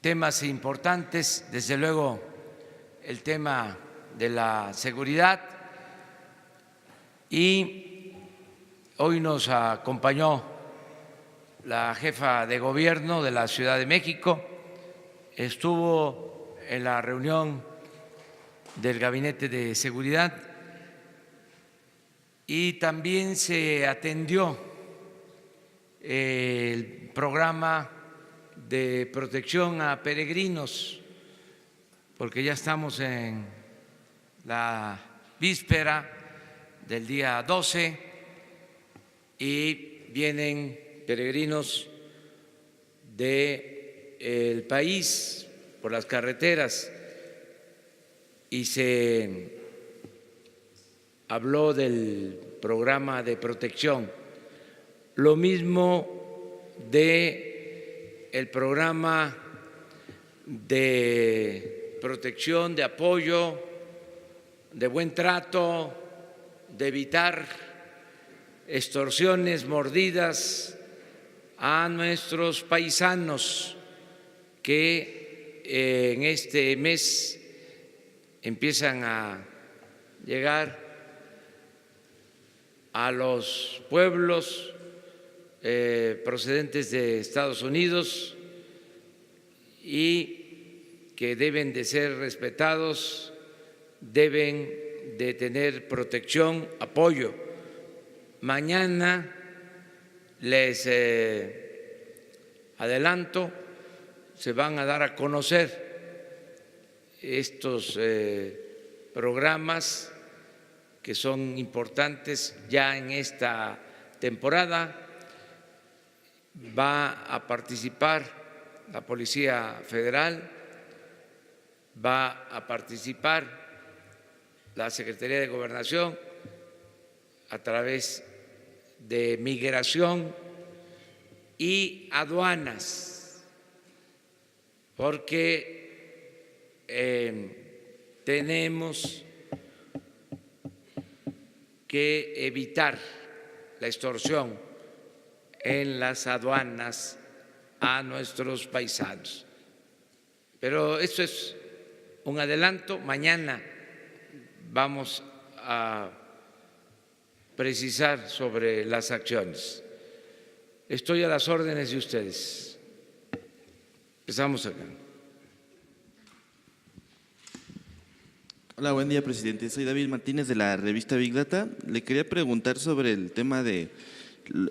Temas importantes, desde luego el tema de la seguridad, y hoy nos acompañó la jefa de gobierno de la Ciudad de México, estuvo en la reunión del Gabinete de Seguridad y también se atendió el programa de protección a peregrinos, porque ya estamos en la víspera del día 12 y vienen peregrinos del país por las carreteras y se habló del programa de protección, lo mismo del programa de protección, de apoyo, de buen trato, de evitar extorsiones, mordidas a nuestros paisanos que en este mes empiezan a llegar a los pueblos procedentes de Estados Unidos y que deben de ser respetados, deben de tener protección, apoyo. Mañana les adelanto, se van a dar a conocer estos programas que son importantes ya en esta temporada. Va a participar la Policía Federal, va a participar la Secretaría de Gobernación a través de Migración y Aduanas, porque tenemos que evitar la extorsión en las aduanas a nuestros paisanos. Pero esto es un adelanto. Mañana vamos a precisar sobre las acciones. Estoy a las órdenes de ustedes. Empezamos acá. Hola, buen día, presidente. Soy David Martínez de la revista Big Data. Le quería preguntar sobre el tema de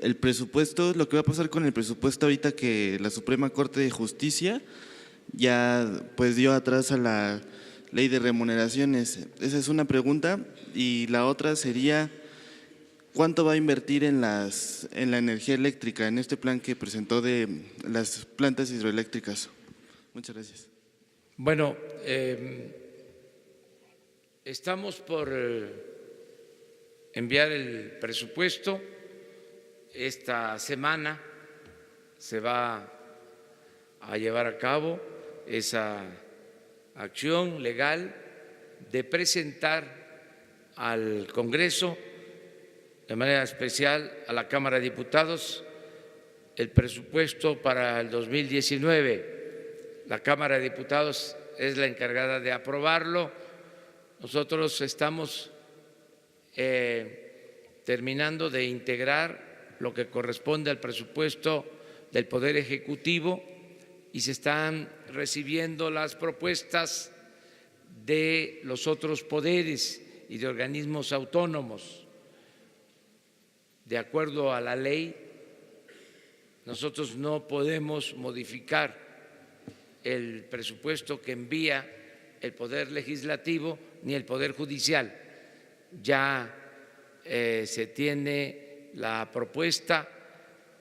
el presupuesto, lo que va a pasar con el presupuesto ahorita que la Suprema Corte de Justicia ya pues dio atrás a la ley de remuneraciones. Esa es una pregunta. Y la otra sería, ¿cuánto va a invertir en la energía eléctrica, en este plan que presentó de las plantas hidroeléctricas? Muchas gracias. Bueno, estamos por enviar el presupuesto. Esta semana se va a llevar a cabo esa acción legal de presentar al Congreso, de manera especial a la Cámara de Diputados, el presupuesto para el 2019. La Cámara de Diputados es la encargada de aprobarlo. Nosotros estamos terminando de integrar lo que corresponde al presupuesto del Poder Ejecutivo y se están recibiendo las propuestas de los otros poderes y de organismos autónomos. De acuerdo a la ley, nosotros no podemos modificar el presupuesto que envía el Poder Legislativo ni el Poder Judicial. Ya se tiene la propuesta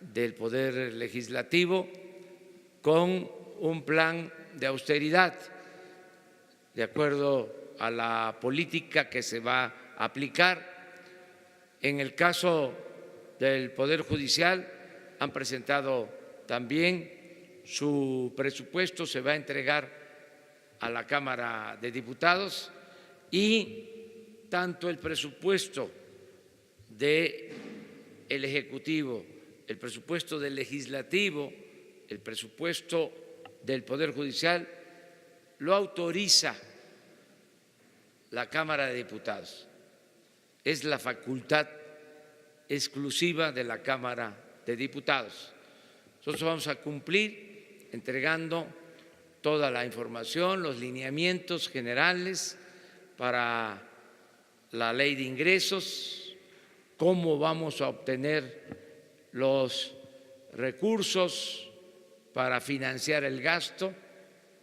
del Poder Legislativo con un plan de austeridad de acuerdo a la política que se va a aplicar. En el caso del Poder Judicial han presentado también su presupuesto, se va a entregar a la Cámara de Diputados, y tanto el presupuesto del Ejecutivo, el presupuesto del legislativo, el presupuesto del Poder Judicial, lo autoriza la Cámara de Diputados. Es la facultad exclusiva de la Cámara de Diputados. Nosotros vamos a cumplir entregando toda la información, los lineamientos generales para la ley de ingresos, cómo vamos a obtener los recursos para financiar el gasto.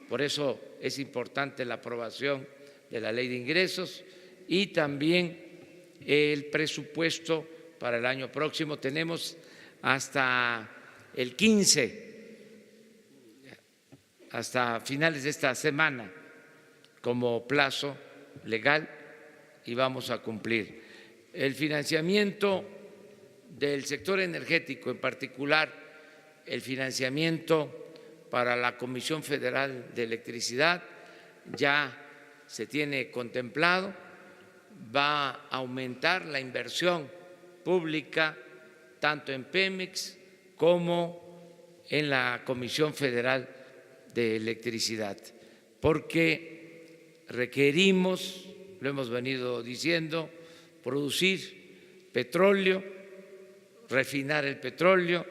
Por eso es importante la aprobación de la ley de ingresos y también el presupuesto para el año próximo. Tenemos hasta el 15, hasta finales de esta semana, como plazo legal y vamos a cumplir. El financiamiento del sector energético, en particular el financiamiento para la Comisión Federal de Electricidad, ya se tiene contemplado, va a aumentar la inversión pública tanto en Pemex como en la Comisión Federal de Electricidad, porque requerimos, lo hemos venido diciendo, producir petróleo, refinar el petróleo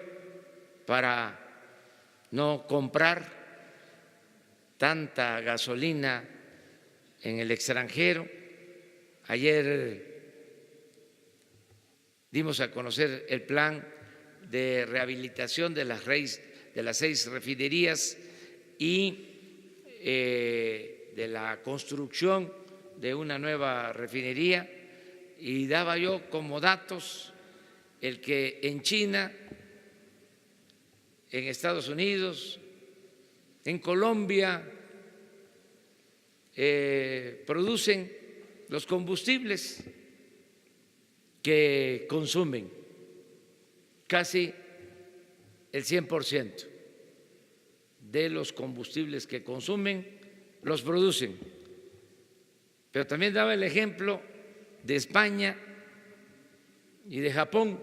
para no comprar tanta gasolina en el extranjero. Ayer dimos a conocer el plan de rehabilitación de las 6 refinerías y de la construcción de una nueva refinería, y daba yo como datos el que en China, en Estados Unidos, en Colombia producen los combustibles que consumen, casi el 100% de los combustibles que consumen los producen. Pero también daba el ejemplo de España y de Japón,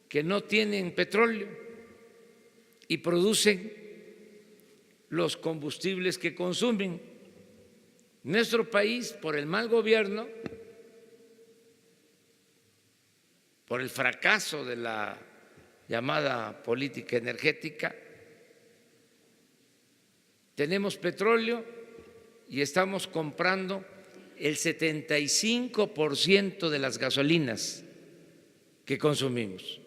que no tienen petróleo y producen los combustibles que consumen. Nuestro país, por el mal gobierno, por el fracaso de la llamada política energética, tenemos petróleo y estamos comprando el 75% de las gasolinas que consumimos.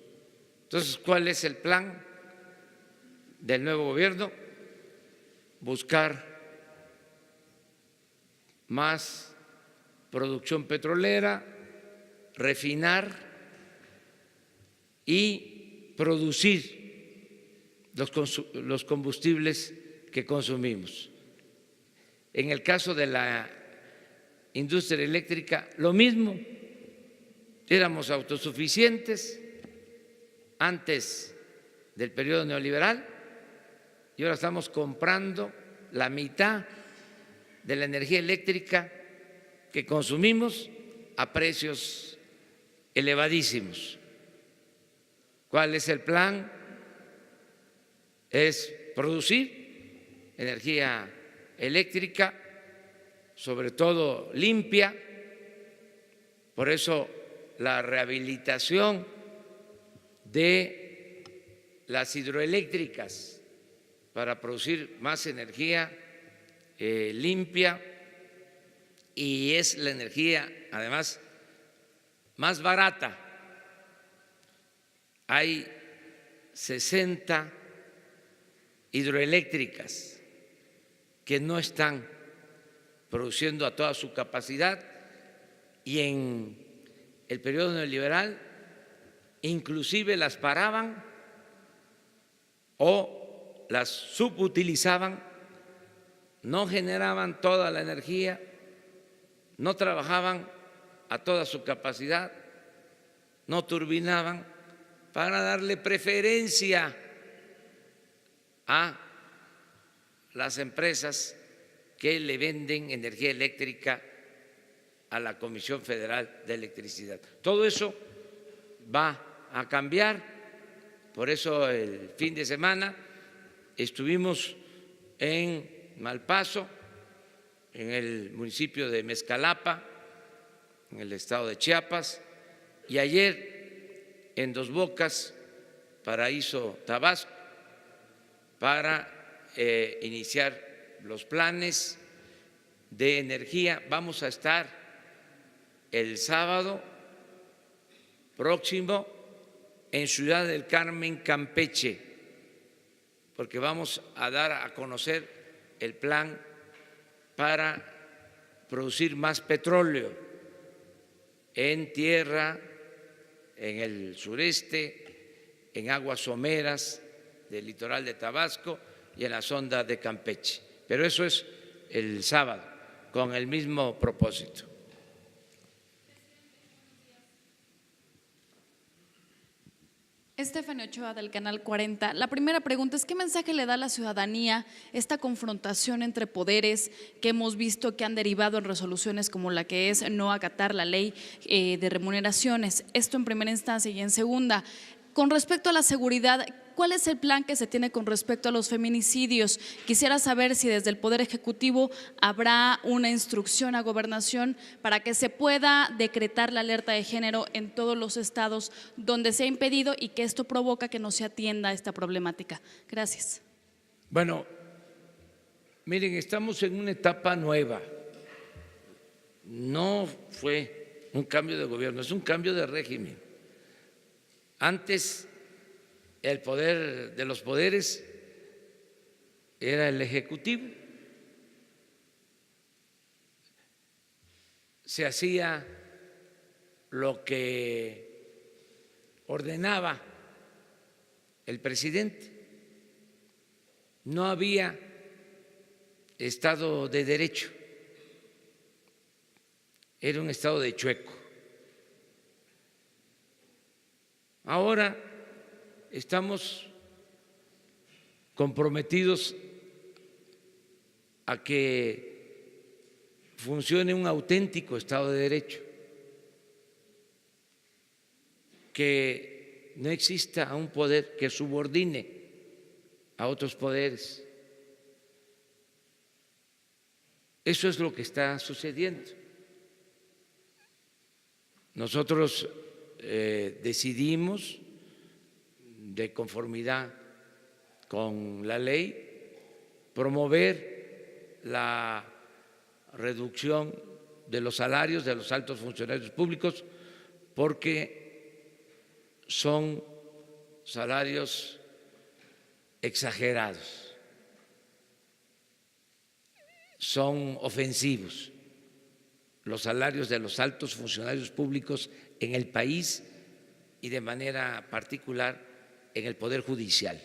Entonces, ¿cuál es el plan del nuevo gobierno? Buscar más producción petrolera, refinar y producir los combustibles que consumimos. En el caso de la industria eléctrica, lo mismo. Éramos autosuficientes antes del periodo neoliberal y ahora estamos comprando la mitad de la energía eléctrica que consumimos a precios elevadísimos. ¿Cuál es el plan? Es producir energía eléctrica, sobre todo limpia. Por eso la rehabilitación de las hidroeléctricas para producir más energía limpia, y es la energía además más barata. Hay 60 hidroeléctricas que no están produciendo a toda su capacidad, y en el periodo neoliberal inclusive las paraban o las subutilizaban, no generaban toda la energía, no trabajaban a toda su capacidad, no turbinaban, para darle preferencia a las empresas que le venden energía eléctrica a la Comisión Federal de Electricidad. Todo eso va a cambiar Por eso el fin de semana estuvimos en Malpaso, en el municipio de Mezcalapa, en el estado de Chiapas, y ayer en Dos Bocas, Paraíso, Tabasco, para iniciar los planes de energía. Vamos a estar el sábado próximo en Ciudad del Carmen, Campeche, porque vamos a dar a conocer el plan para producir más petróleo en tierra, en el sureste, en aguas someras del litoral de Tabasco y en la sonda de Campeche. Pero eso es el sábado, con el mismo propósito. Estefania Ochoa, del Canal 40. La primera pregunta es: ¿qué mensaje le da a la ciudadanía esta confrontación entre poderes que hemos visto que han derivado en resoluciones como la que es no acatar la ley de remuneraciones? Esto en primera instancia. Y en segunda, con respecto a la seguridad, ¿cuál es el plan que se tiene con respecto a los feminicidios? Quisiera saber si desde el Poder Ejecutivo habrá una instrucción a Gobernación para que se pueda decretar la alerta de género en todos los estados donde se ha impedido y que esto provoca que no se atienda esta problemática. Gracias. Bueno, miren, estamos en una etapa nueva. No fue un cambio de gobierno, es un cambio de régimen. Antes el poder de los poderes era el Ejecutivo. Se hacía lo que ordenaba el presidente. No había Estado de Derecho. Era un Estado de chueco. Ahora estamos comprometidos a que funcione un auténtico Estado de Derecho, que no exista un poder que subordine a otros poderes. Eso es lo que está sucediendo. Nosotros decidimos, de conformidad con la ley, promover la reducción de los salarios de los altos funcionarios públicos, porque son salarios exagerados, son ofensivos los salarios de los altos funcionarios públicos en el país y de manera particular en el Poder Judicial.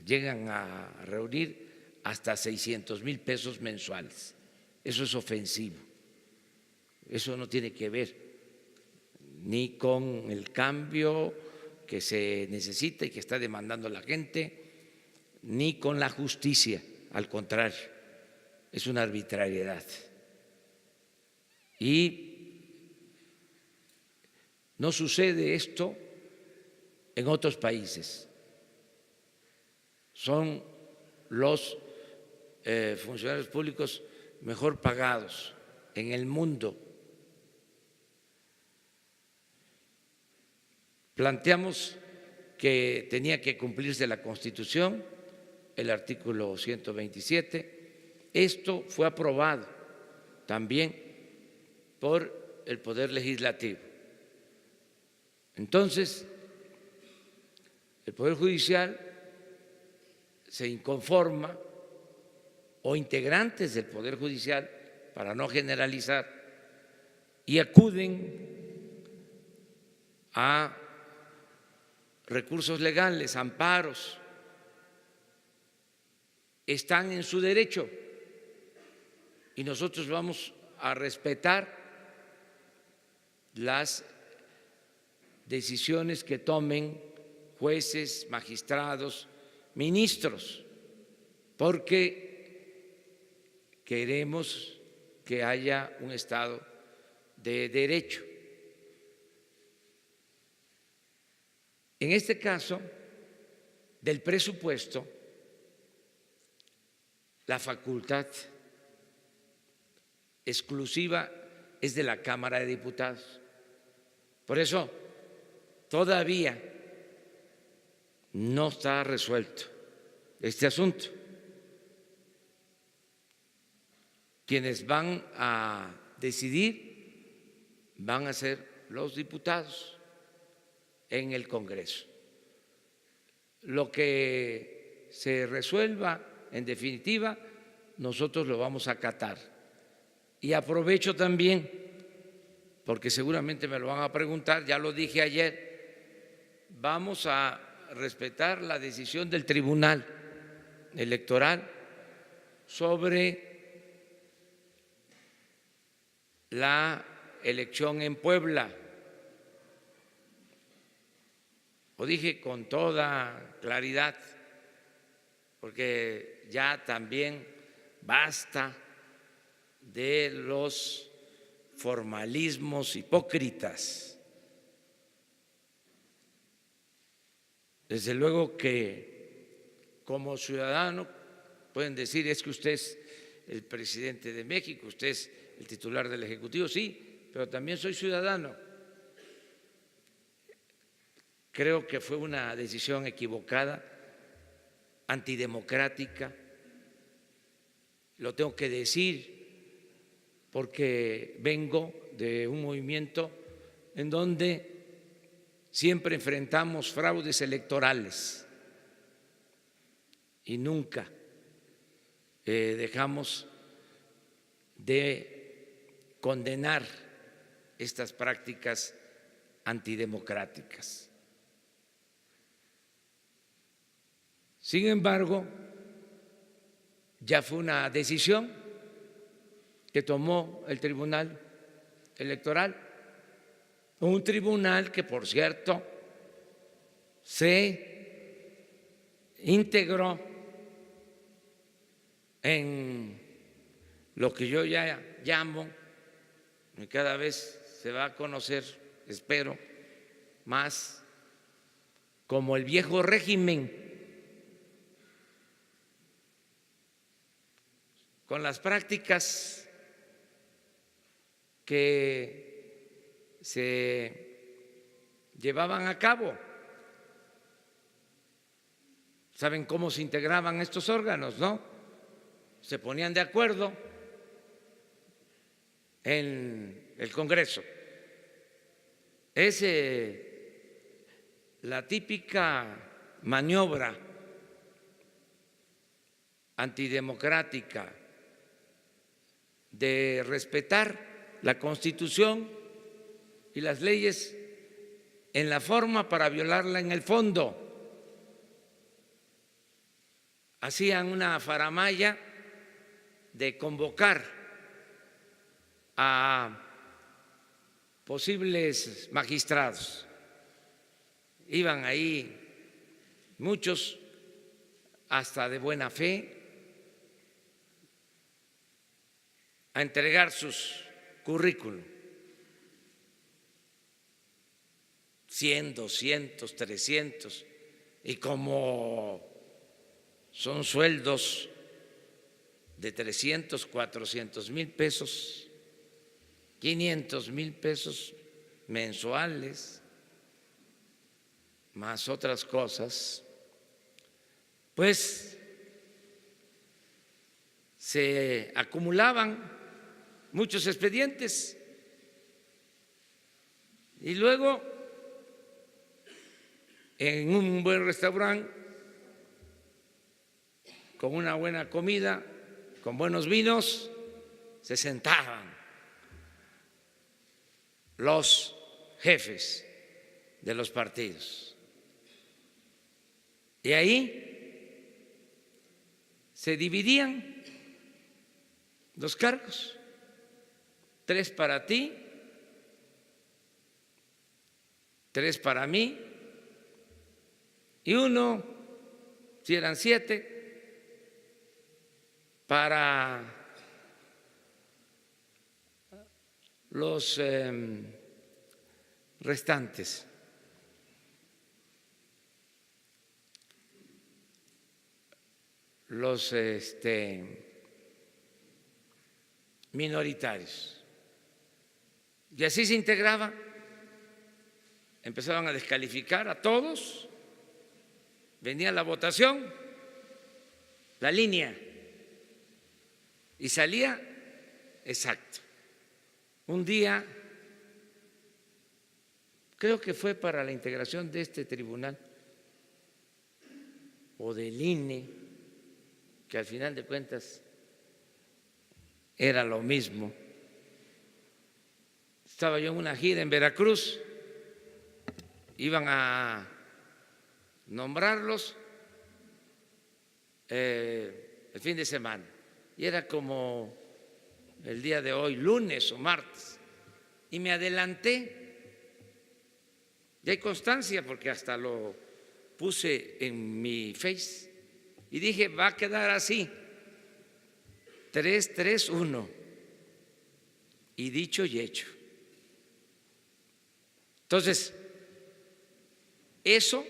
Llegan a reunir hasta 600,000 pesos mensuales. Eso es ofensivo. Eso no tiene que ver ni con el cambio que se necesita y que está demandando la gente, ni con la justicia. Al contrario, es una arbitrariedad. Y no sucede esto en otros países. Son los funcionarios públicos mejor pagados en el mundo. Planteamos que tenía que cumplirse la Constitución, el artículo 127. Esto fue aprobado también por el Poder Legislativo. Entonces, el Poder Judicial se inconforma, o integrantes del Poder Judicial, para no generalizar, y acuden a recursos legales, amparos. Están en su derecho y nosotros vamos a respetar las decisiones que tomen jueces, magistrados, ministros, porque queremos que haya un Estado de Derecho. En este caso, del presupuesto, la facultad exclusiva es de la Cámara de Diputados. Por eso, todavía no está resuelto este asunto. Quienes van a decidir van a ser los diputados en el Congreso. Lo que se resuelva, en definitiva, nosotros lo vamos a acatar. Y aprovecho también, porque seguramente me lo van a preguntar, ya lo dije ayer, vamos a respetar la decisión del Tribunal Electoral sobre la elección en Puebla. Lo dije con toda claridad, porque ya también basta de los formalismos hipócritas. Desde luego que como ciudadano pueden decir, es que usted es el presidente de México, usted es el titular del Ejecutivo, sí, pero también soy ciudadano. Creo que fue una decisión equivocada, antidemocrática, lo tengo que decir porque vengo de un movimiento en donde siempre enfrentamos fraudes electorales y nunca dejamos de condenar estas prácticas antidemocráticas. Sin embargo, ya fue una decisión que tomó el Tribunal Electoral, un tribunal que, por cierto, se integró en lo que yo ya llamo, y cada vez se va a conocer, espero, más como el viejo régimen, con las prácticas que se llevaban a cabo. ¿Saben cómo se integraban estos órganos, no? Se ponían de acuerdo en el Congreso. Es la típica maniobra antidemocrática de respetar la Constitución y las leyes en la forma para violarla en el fondo. Hacían una faramalla de convocar a posibles magistrados. Iban ahí muchos hasta de buena fe a entregar sus currículum, 100, 200, 300, y como son sueldos de 300, 400 mil pesos, 500 mil pesos mensuales, más otras cosas, pues se acumulaban muchos expedientes y luego en un buen restaurante, con una buena comida, con buenos vinos, se sentaban los jefes de los partidos. Y ahí se dividían los cargos, 3 para ti, 3 para mí, y 1, si eran 7, para los restantes. los minoritarios. Y así se integraba. Empezaban a descalificar a todos, venía la votación, la línea, y salía exacto. Un día, creo que fue para la integración de este tribunal o del INE, que al final de cuentas era lo mismo. Estaba yo en una gira en Veracruz, iban a nombrarlos el fin de semana, y era como el día de hoy, lunes o martes, y me adelanté, y hay constancia porque hasta lo puse en mi Face, y dije, va a quedar así, 3-3-1, y dicho y hecho. Entonces, eso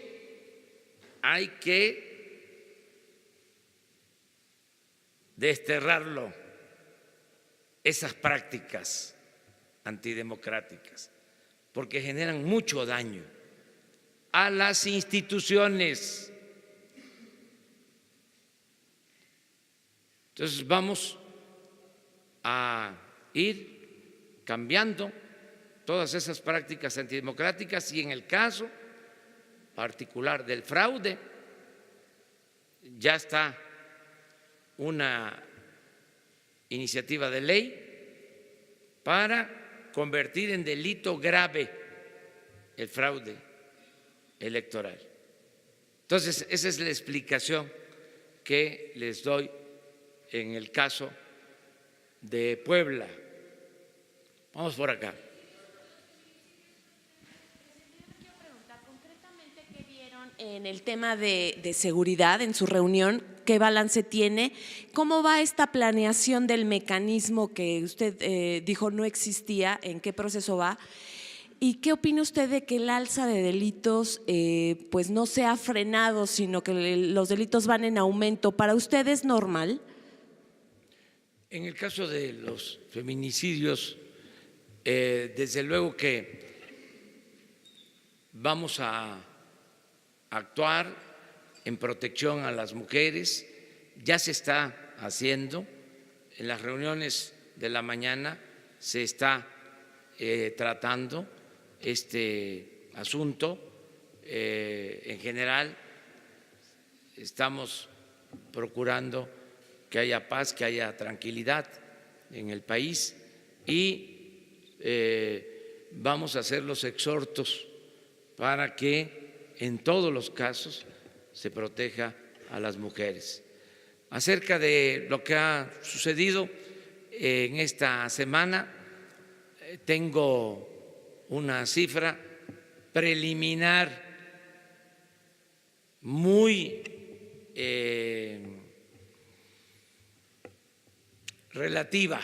hay que desterrarlo, esas prácticas antidemocráticas, porque generan mucho daño a las instituciones. Entonces vamos a ir cambiando todas esas prácticas antidemocráticas y en el caso particular del fraude ya está una iniciativa de ley para convertir en delito grave el fraude electoral. Entonces, esa es la explicación que les doy en el caso de Puebla. Vamos por acá. En el tema de seguridad, en su reunión, ¿qué balance tiene? ¿Cómo va esta planeación del mecanismo que usted dijo no existía? ¿En qué proceso va? ¿Y qué opina usted de que el alza de delitos pues no se ha frenado, sino que los delitos van en aumento? ¿Para usted es normal? En el caso de los feminicidios, desde luego que vamos a actuar en protección a las mujeres, ya se está haciendo, en las reuniones de la mañana se está tratando este asunto, en general estamos procurando que haya paz, que haya tranquilidad en el país y vamos a hacer los exhortos para que en todos los casos se proteja a las mujeres. Acerca de lo que ha sucedido en esta semana, tengo una cifra preliminar muy relativa,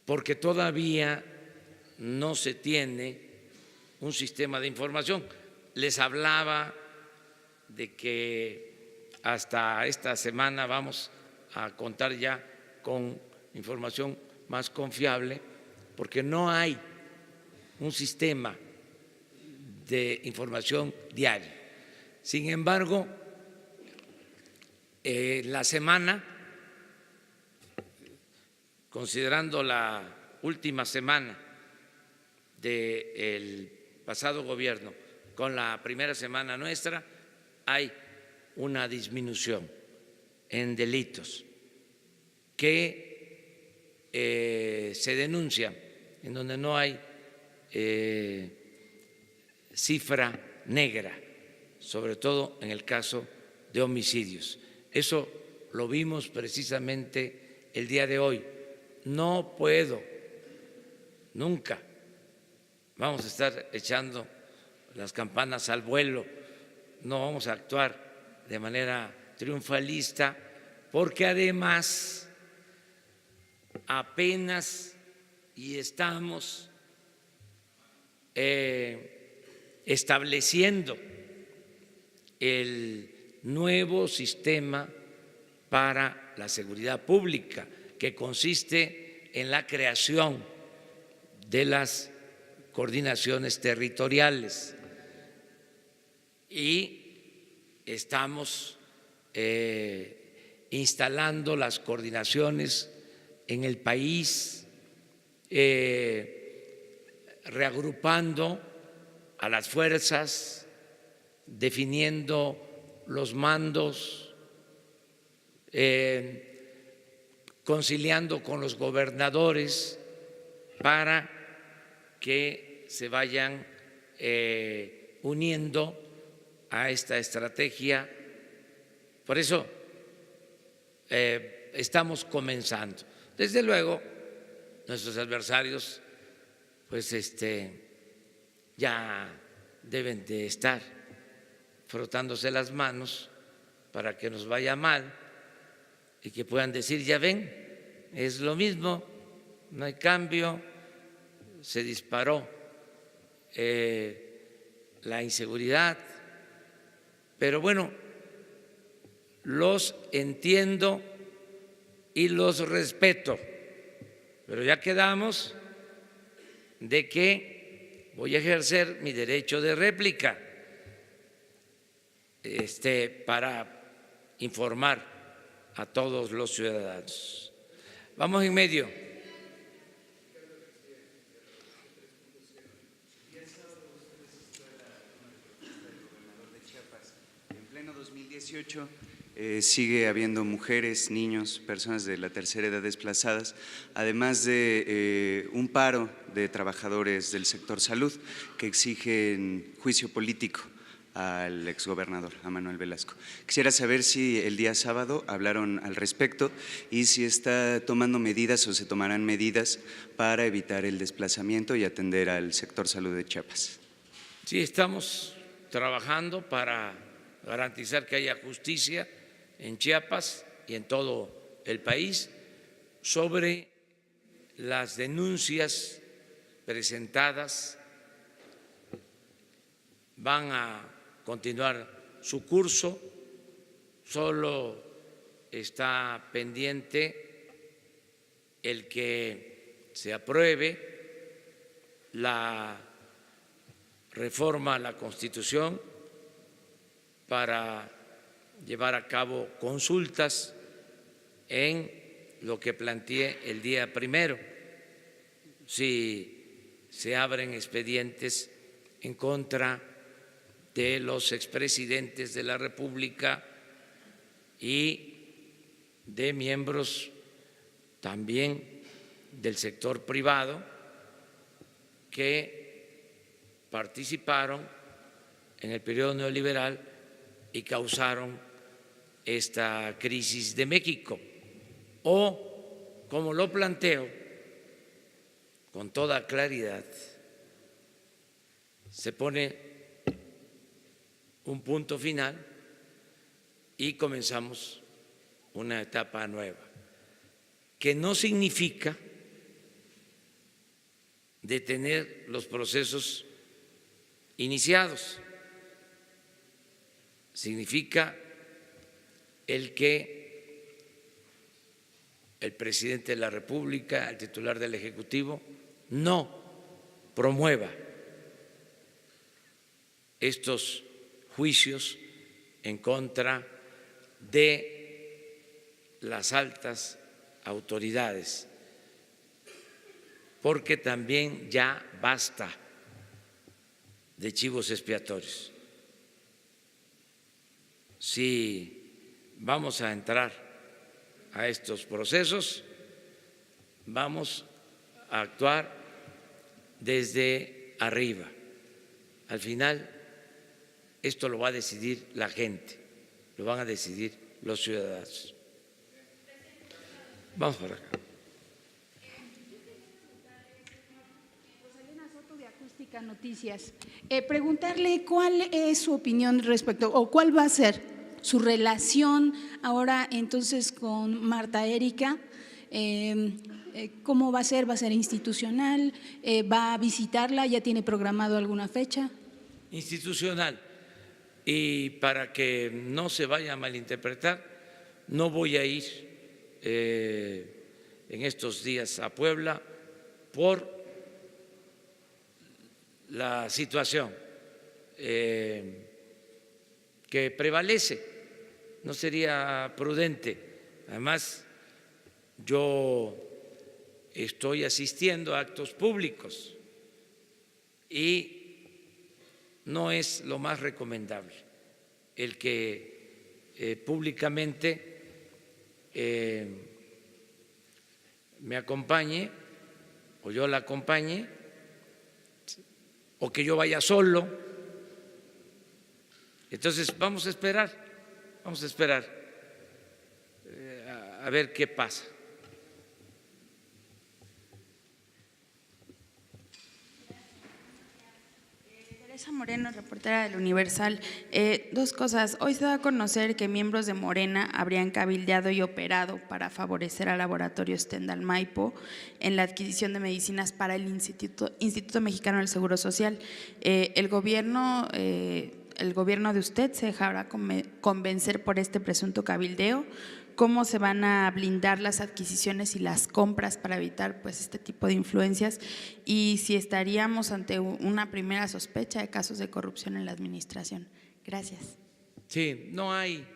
porque todavía no se tiene un sistema de información. Les hablaba de que hasta esta semana vamos a contar ya con información más confiable, porque no hay un sistema de información diaria. Sin embargo, la semana, considerando la última semana del pasado gobierno con la primera semana nuestra, hay una disminución en delitos que se denuncian, en donde no hay cifra negra, sobre todo en el caso de homicidios. Eso lo vimos precisamente el día de hoy. No puedo, nunca vamos a estar echando las campanas al vuelo, no vamos a actuar de manera triunfalista, porque además apenas y estamos estableciendo el nuevo sistema para la seguridad pública, que consiste en la creación de las coordinaciones territoriales. Y estamos instalando las coordinaciones en el país, reagrupando a las fuerzas, definiendo los mandos, conciliando con los gobernadores para que se vayan uniendo a esta estrategia. Por eso estamos comenzando. Desde luego, nuestros adversarios pues ya deben de estar frotándose las manos para que nos vaya mal y que puedan decir, ya ven, es lo mismo, no hay cambio, se disparó la inseguridad, pero bueno, los entiendo y los respeto, pero ya quedamos de que voy a ejercer mi derecho de réplica para informar a todos los ciudadanos. Vamos en medio. En pleno 2018 sigue habiendo mujeres, niños, personas de la tercera edad desplazadas, además de un paro de trabajadores del sector salud que exigen juicio político al exgobernador, a Manuel Velasco. Quisiera saber si el día sábado hablaron al respecto y si está tomando medidas o se tomarán medidas para evitar el desplazamiento y atender al sector salud de Chiapas. Sí, estamos trabajando para garantizar que haya justicia en Chiapas y en todo el país sobre las denuncias presentadas. Van a continuar su curso, solo está pendiente el que se apruebe la reforma a la Constitución para llevar a cabo consultas en lo que planteé el día primero, si se abren expedientes en contra de los expresidentes de la República y de miembros también del sector privado que participaron en el periodo neoliberal y causaron esta crisis de México. O, como lo planteo con toda claridad, se pone un punto final y comenzamos una etapa nueva, que no significa detener los procesos iniciados, significa el que el presidente de la República, el titular del Ejecutivo, no promueva estos juicios en contra de las altas autoridades, porque también ya basta de chivos expiatorios. Si vamos a entrar a estos procesos, vamos a actuar desde arriba. Al final, esto lo va a decidir la gente, lo van a decidir los ciudadanos. Vamos por acá. Rosalena Soto de Acústica Noticias. Preguntarle cuál es su opinión respecto, o cuál va a ser su relación ahora entonces con Marta Erika. ¿Cómo va a ser? ¿Va a ser institucional? ¿Va a visitarla? ¿Ya tiene programado alguna fecha? Institucional. Y para que no se vaya a malinterpretar, No voy a ir en estos días a Puebla por la situación que prevalece. No sería prudente. Además, yo estoy asistiendo a actos públicos y no es lo más recomendable el que públicamente me acompañe o yo la acompañe o que yo vaya solo. Entonces vamos a esperar a ver qué pasa. Teresa Moreno, reportera del Universal. Dos cosas. Hoy se da a conocer que miembros de Morena habrían cabildeado y operado para favorecer al laboratorio Stendhal Maipo en la adquisición de medicinas para el Instituto Mexicano del Seguro Social. El gobierno de usted se dejará convencer por este presunto cabildeo. ¿Cómo se van a blindar las adquisiciones y las compras para evitar pues este tipo de influencias? Y si estaríamos ante una primera sospecha de casos de corrupción en la administración. Gracias. Sí, no hay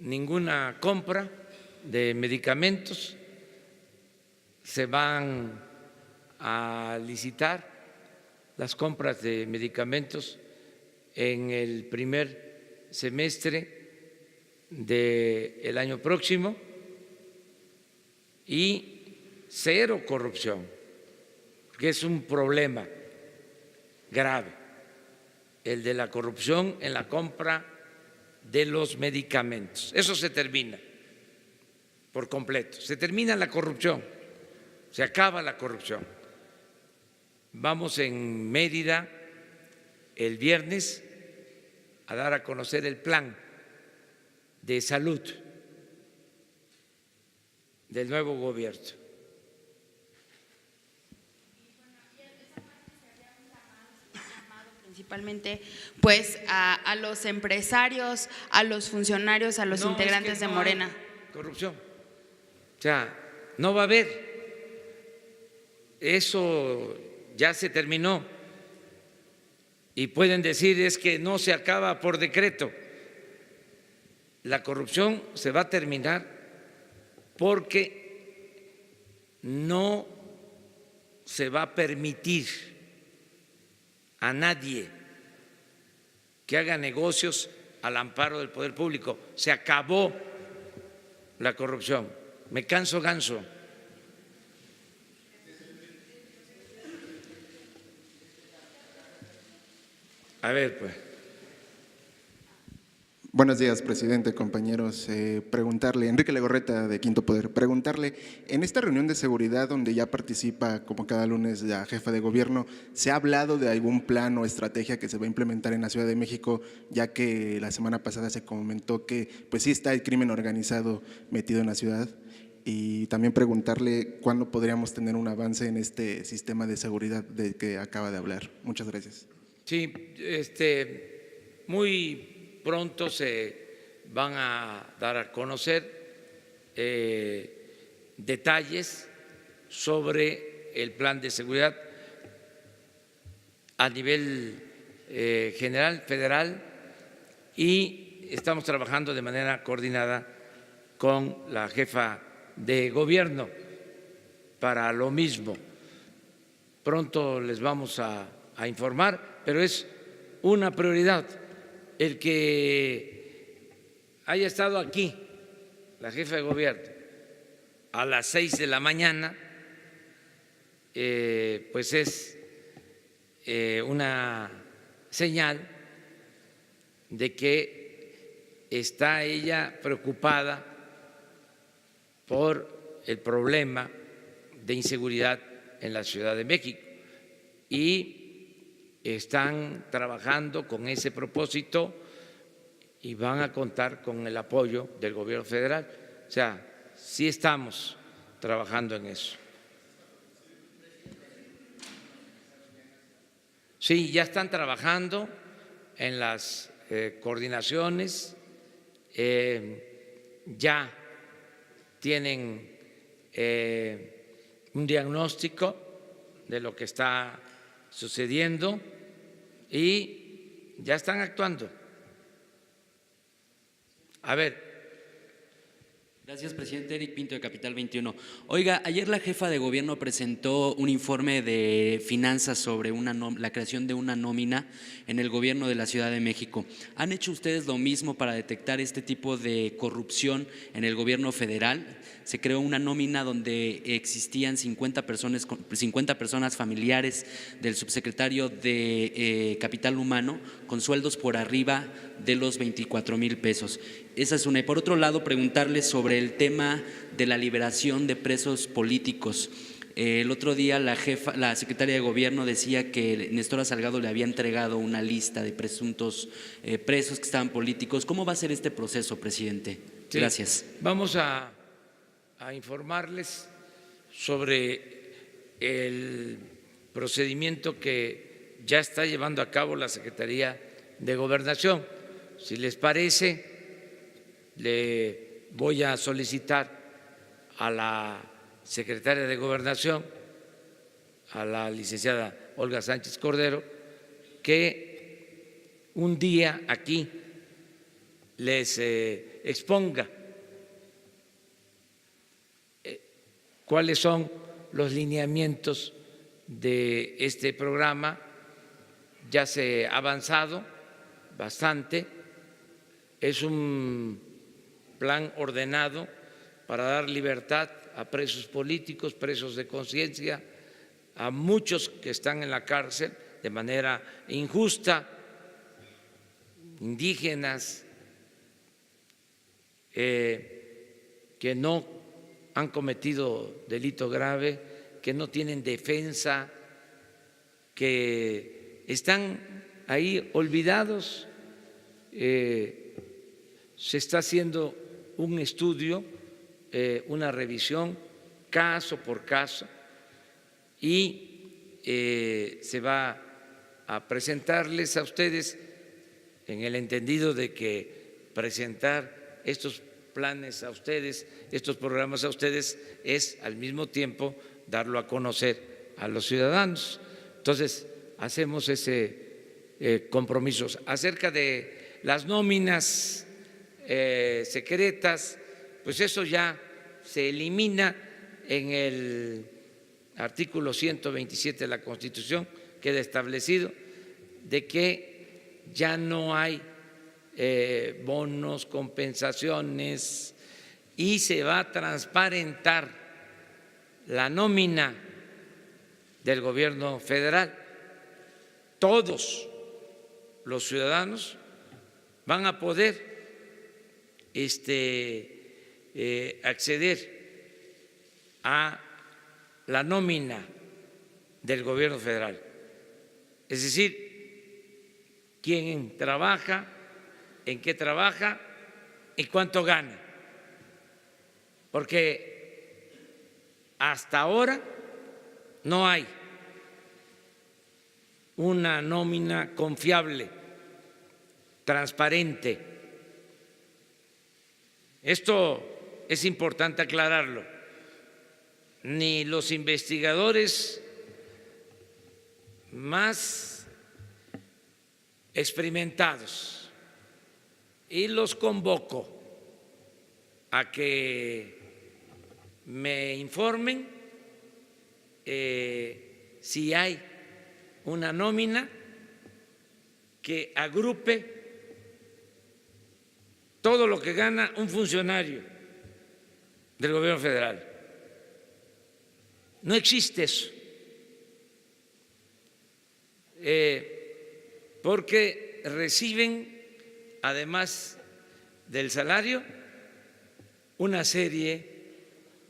ninguna compra de medicamentos. Se van a licitar las compras de medicamentos en el primer semestre del año próximo y cero corrupción, que es un problema grave, el de la corrupción en la compra de los medicamentos. Eso se termina por completo, se termina la corrupción, se acaba la corrupción. Vamos en Mérida el viernes a dar a conocer el plan de salud del nuevo gobierno. Principalmente pues a los empresarios, a los funcionarios, a los integrantes de Morena. Corrupción. O sea, no va a haber. Eso ya se terminó. Y pueden decir es que no se acaba por decreto. La corrupción se va a terminar porque no se va a permitir a nadie que haga negocios al amparo del poder público. Se acabó la corrupción. Me canso ganso. A ver, pues. Buenos días, presidente, compañeros. Preguntarle, Enrique Legorreta, de Quinto Poder, preguntarle, en esta reunión de seguridad donde ya participa como cada lunes la jefa de gobierno, ¿se ha hablado de algún plan o estrategia que se va a implementar en la Ciudad de México, ya que la semana pasada se comentó que pues sí está el crimen organizado metido en la ciudad? Y también preguntarle cuándo podríamos tener un avance en este sistema de seguridad del que acaba de hablar. Muchas gracias. Sí, muy pronto se van a dar a conocer detalles sobre el plan de seguridad a nivel general, federal, y estamos trabajando de manera coordinada con la jefa de gobierno para lo mismo. Pronto les vamos a informar, pero es una prioridad. El que haya estado aquí la jefa de gobierno a las 6 de la mañana, pues es una señal de que está ella preocupada por el problema de inseguridad en la Ciudad de México y están trabajando con ese propósito y van a contar con el apoyo del gobierno federal. O sea, sí estamos trabajando en eso. Sí, ya están trabajando en las coordinaciones ya tienen un diagnóstico de lo que está sucediendo y ya están actuando. A ver. Gracias, presidente. Eric Pinto, de Capital 21. Oiga, ayer la jefa de gobierno presentó un informe de finanzas sobre la creación de una nómina en el gobierno de la Ciudad de México. ¿Han hecho ustedes lo mismo para detectar este tipo de corrupción en el gobierno federal? Se creó una nómina donde existían 50 personas familiares del subsecretario de Capital Humano con sueldos por arriba de los 24,000 pesos. Esa es una. Y por otro lado, preguntarles sobre el tema de la liberación de presos políticos. El otro día la secretaria de Gobierno decía que Nestora Salgado le había entregado una lista de presuntos presos que estaban políticos. ¿Cómo va a ser este proceso, presidente? Sí, gracias. Vamos a informarles sobre el procedimiento que ya está llevando a cabo la Secretaría de Gobernación. Si les parece, le voy a solicitar a la secretaria de Gobernación, a la licenciada Olga Sánchez Cordero, que un día aquí les exponga cuáles son los lineamientos de este programa. Ya se ha avanzado bastante, es un plan ordenado para dar libertad a presos políticos, presos de conciencia, a muchos que están en la cárcel de manera injusta, indígenas, que no han cometido delito grave, que no tienen defensa, que están ahí olvidados. Se está haciendo un estudio, una revisión caso por caso y se va a presentarles a ustedes en el entendido de que presentar estos planes a ustedes, estos programas a ustedes, es al mismo tiempo darlo a conocer a los ciudadanos. Entonces, hacemos ese compromiso. Acerca de las nóminas secretas, pues eso ya se elimina en el artículo 127 de la Constitución, queda establecido de que ya no hay bonos, compensaciones, y se va a transparentar la nómina del gobierno federal. Todos los ciudadanos van a poder acceder a la nómina del gobierno federal. Es decir, quién trabaja, en qué trabaja y cuánto gana. Porque hasta ahora no hay una nómina confiable, transparente. Esto es importante aclararlo. Ni los investigadores más experimentados, y los convoco a que me informen si hay una nómina que agrupe todo lo que gana un funcionario del gobierno federal. No existe eso, porque reciben, además del salario, una serie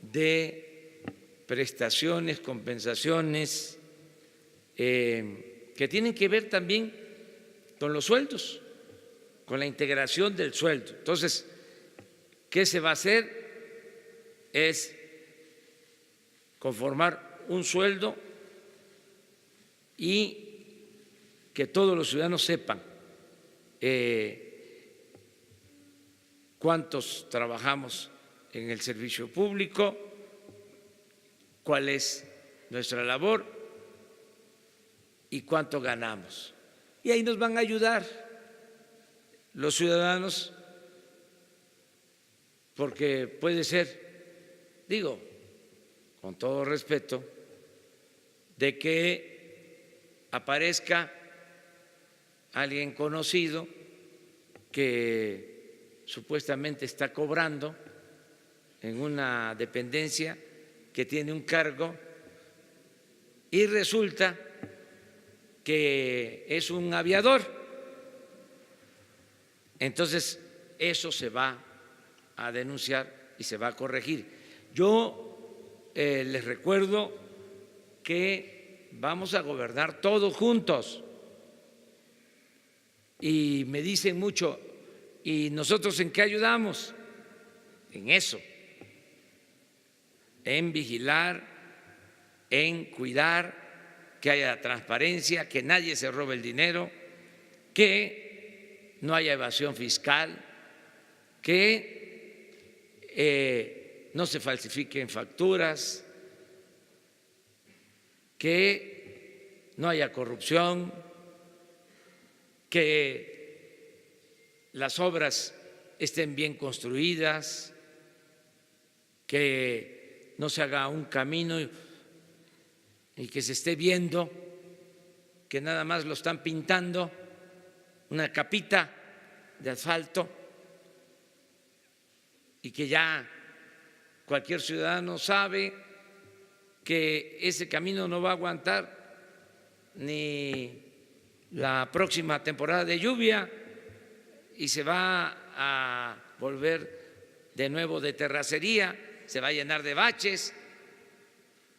de prestaciones, compensaciones, que tienen que ver también con los sueldos, con la integración del sueldo. Entonces, ¿qué se va a hacer? Es conformar un sueldo y que todos los ciudadanos sepan cuántos trabajamos en el servicio público, cuál es nuestra labor y cuánto ganamos. Y ahí nos van a ayudar los ciudadanos, porque puede ser, digo, con todo respeto, de que aparezca alguien conocido que supuestamente está cobrando en una dependencia, que tiene un cargo, y resulta que es un aviador. Entonces, eso se va a denunciar y se va a corregir. Yo les recuerdo que vamos a gobernar todos juntos. Y me dicen mucho, ¿y nosotros en qué ayudamos? En eso, en vigilar, en cuidar que haya transparencia, que nadie se robe el dinero, que no haya evasión fiscal, que no se falsifiquen facturas, que no haya corrupción, que las obras estén bien construidas, que no se haga un camino y que se esté viendo que nada más lo están pintando, una capita de asfalto, y que ya cualquier ciudadano sabe que ese camino no va a aguantar ni la próxima temporada de lluvia y se va a volver de nuevo de terracería, se va a llenar de baches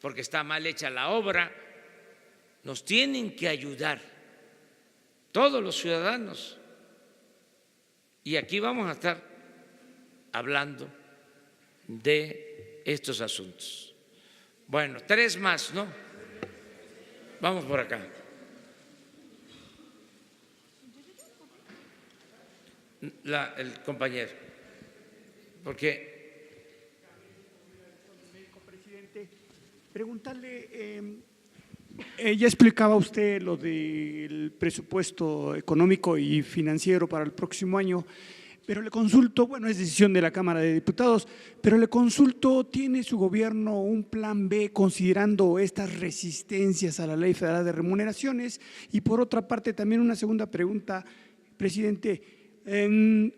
porque está mal hecha la obra. Nos tienen que ayudar todos los ciudadanos y aquí vamos a estar hablando de estos asuntos. Bueno, 3 más, ¿no? Vamos por acá. El compañero, porque presidente, preguntarle, ya explicaba usted lo del presupuesto económico y financiero para el próximo año, pero le consulto, bueno, es decisión de la Cámara de Diputados, pero le consulto, ¿tiene su gobierno un plan B considerando estas resistencias a la Ley Federal de Remuneraciones? Y por otra parte, también una segunda pregunta, presidente.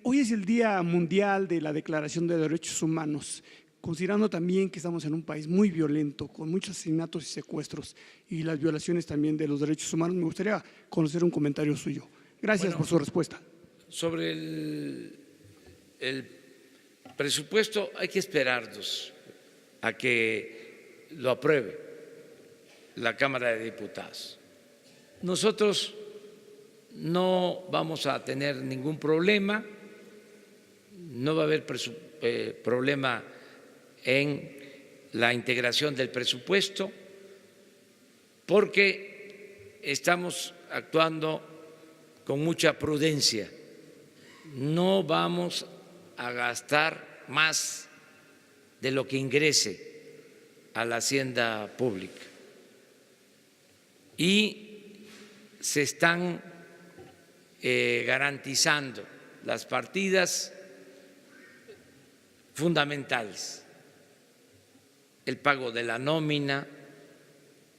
Hoy es el Día Mundial de la Declaración de Derechos Humanos, considerando también que estamos en un país muy violento, con muchos asesinatos y secuestros y las violaciones también de los derechos humanos. Me gustaría conocer un comentario suyo. Gracias por su respuesta. Sobre el presupuesto hay que esperarnos a que lo apruebe la Cámara de Diputados. Nosotros no vamos a tener ningún problema, no va a haber problema en la integración del presupuesto, porque estamos actuando con mucha prudencia. No vamos a gastar más de lo que ingrese a la hacienda pública. Y se están garantizando las partidas fundamentales, el pago de la nómina,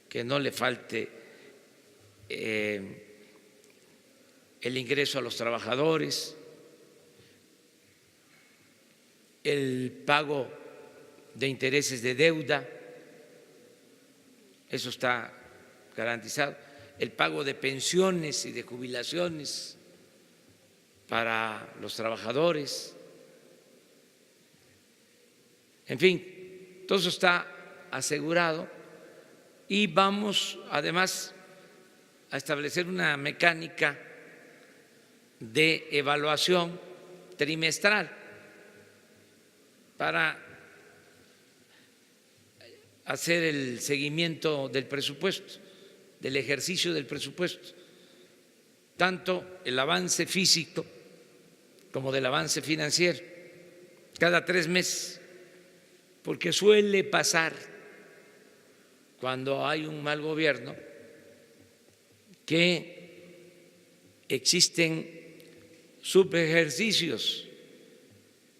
que no le falte el ingreso a los trabajadores, el pago de intereses de deuda, eso está garantizado, el pago de pensiones y de jubilaciones para los trabajadores, en fin, todo eso está asegurado y vamos además a establecer una mecánica de evaluación trimestral para hacer el seguimiento del presupuesto, del ejercicio del presupuesto, tanto el avance físico como del avance financiero. cada 3 meses, porque suele pasar cuando hay un mal gobierno que existen subejercicios,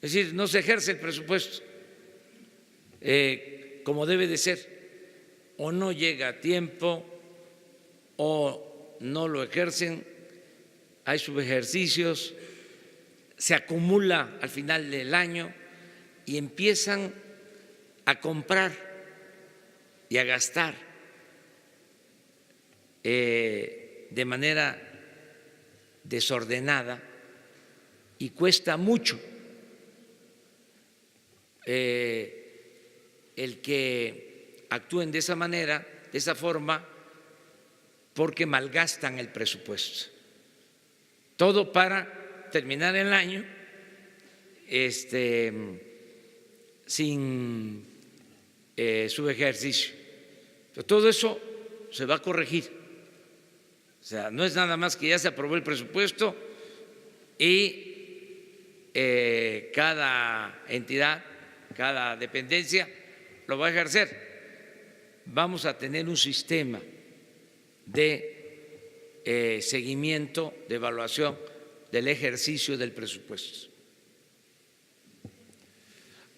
es decir, no se ejerce el presupuesto como debe de ser, o no llega a tiempo, o no lo ejercen, hay subejercicios, se acumula al final del año y empiezan a comprar y a gastar de manera desordenada y cuesta mucho el que actúen de esa manera, de esa forma, porque malgastan el presupuesto. Todo para terminar el año sin subejercicio. Pero todo eso se va a corregir. O sea, no es nada más que ya se aprobó el presupuesto y cada entidad, cada dependencia lo va a ejercer. Vamos a tener un sistema de seguimiento, de evaluación del ejercicio del presupuesto.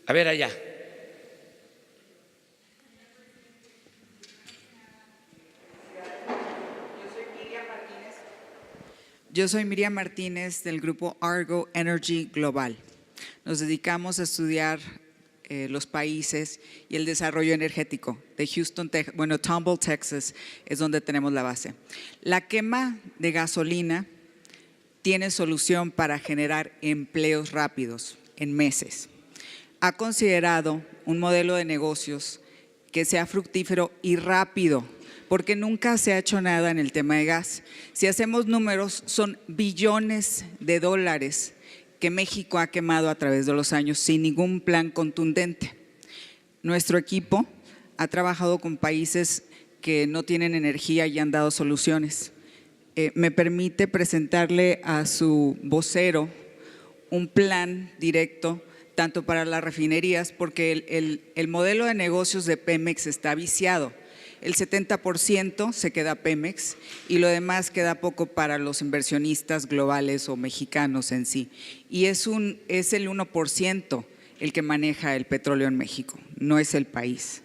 A ver allá. Yo soy Miriam Martínez del grupo Argo Energy Global. Nos dedicamos a estudiar los países y el desarrollo energético de Houston, Tomball, Texas, es donde tenemos la base. La quema de gasolina tiene solución para generar empleos rápidos en meses. Ha considerado un modelo de negocios que sea fructífero y rápido, porque nunca se ha hecho nada en el tema de gas. Si hacemos números, son billones de dólares que México ha quemado a través de los años sin ningún plan contundente. Nuestro equipo ha trabajado con países que no tienen energía y han dado soluciones. Me permite presentarle a su vocero un plan directo tanto para las refinerías, porque el modelo de negocios de Pemex está viciado. El 70% se queda Pemex y lo demás queda poco para los inversionistas globales o mexicanos en sí. Y es el 1% el que maneja el petróleo en México, no es el país.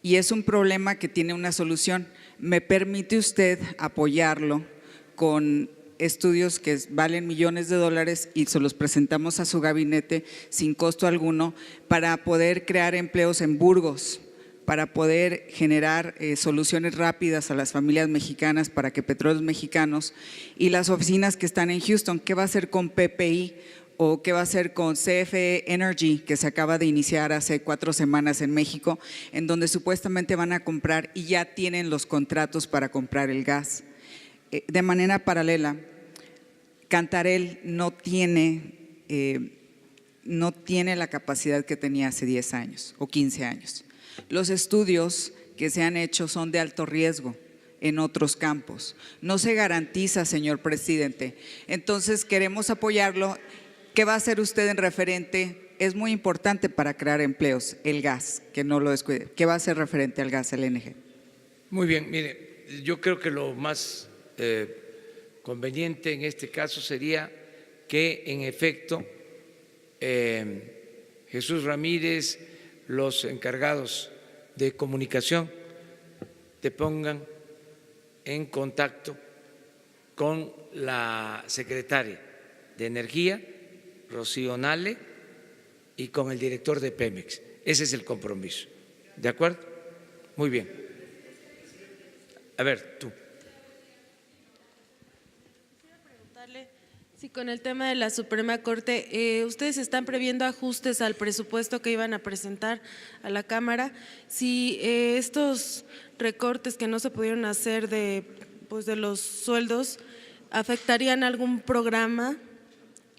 Y es un problema que tiene una solución. ¿Me permite usted apoyarlo con estudios que valen millones de dólares y se los presentamos a su gabinete sin costo alguno para poder crear empleos en Burgos, para poder generar soluciones rápidas a las familias mexicanas para que Petróleos Mexicanos y las oficinas que están en Houston, qué va a hacer con PPI o qué va a hacer con CFE Energy, que se acaba de iniciar hace 4 semanas en México, en donde supuestamente van a comprar y ya tienen los contratos para comprar el gas. De manera paralela, Cantarell no tiene la capacidad que tenía hace 10 años o 15 años. Los estudios que se han hecho son de alto riesgo en otros campos. No se garantiza, señor presidente. Entonces queremos apoyarlo. ¿Qué va a hacer usted en referente? Es muy importante para crear empleos, el gas, que no lo descuide. ¿Qué va a hacer referente al gas LNG? Muy bien, mire, yo creo que lo más conveniente en este caso sería que en efecto Jesús Ramírez, los encargados de comunicación te pongan en contacto con la secretaria de Energía, Rocío Nale, y con el director de Pemex. Ese es el compromiso. ¿De acuerdo? Muy bien. A ver, tú. Sí, con el tema de la Suprema Corte, ustedes están previendo ajustes al presupuesto que iban a presentar a la Cámara. Si estos recortes que no se pudieron hacer de los sueldos afectarían algún programa,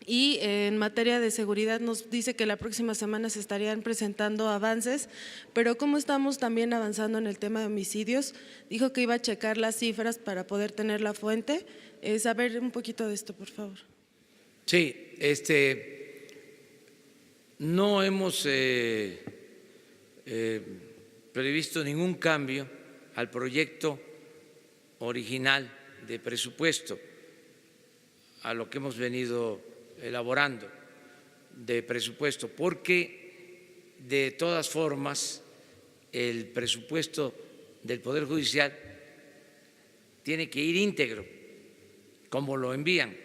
y en materia de seguridad nos dice que la próxima semana se estarían presentando avances, pero ¿cómo estamos también avanzando en el tema de homicidios? Dijo que iba a checar las cifras para poder tener la fuente. Saber un poquito de esto, por favor. Sí, no hemos previsto ningún cambio al proyecto original de presupuesto, a lo que hemos venido elaborando de presupuesto, porque de todas formas el presupuesto del Poder Judicial tiene que ir íntegro, como lo envían,